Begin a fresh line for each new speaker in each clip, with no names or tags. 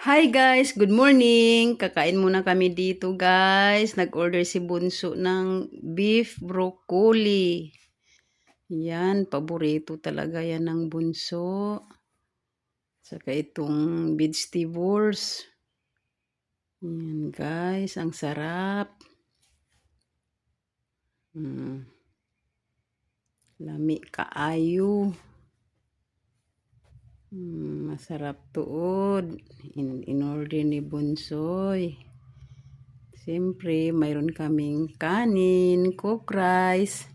Hi guys, good morning. Kakain muna kami dito guys. Nag-order si Bunso ng beef broccoli. Yan, paborito talaga yan ng Bunso. Saka itong vegetables. Yan guys, ang sarap. Lami kaayo. Masarap tuod. In-order ni Bunsoy. Siyempre, mayroon kaming kanin, cooked rice.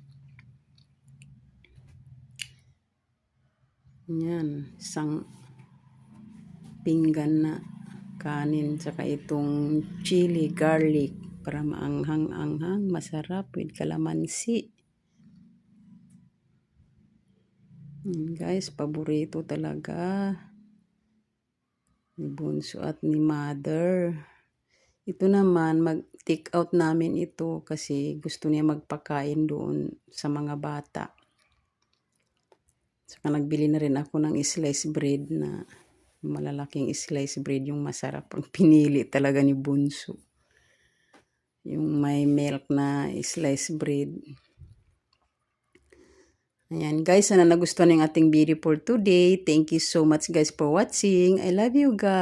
Yan, isang pinggan na kanin, saka itong chili, garlic, para maanghang-anghang, masarap with kalamansi. Yan guys, paborito talaga ni Bunso at ni Mother. Ito naman, mag-take out namin ito kasi gusto niya magpakain doon sa mga bata. Saka nagbili na rin ako ng sliced bread na malalaking sliced bread, yung masarap. Ang pinili talaga ni Bunso. Yung may milk na sliced bread. Ayan guys, sana nagustuhan ng ating video for today. Thank you so much guys for watching. I love you guys.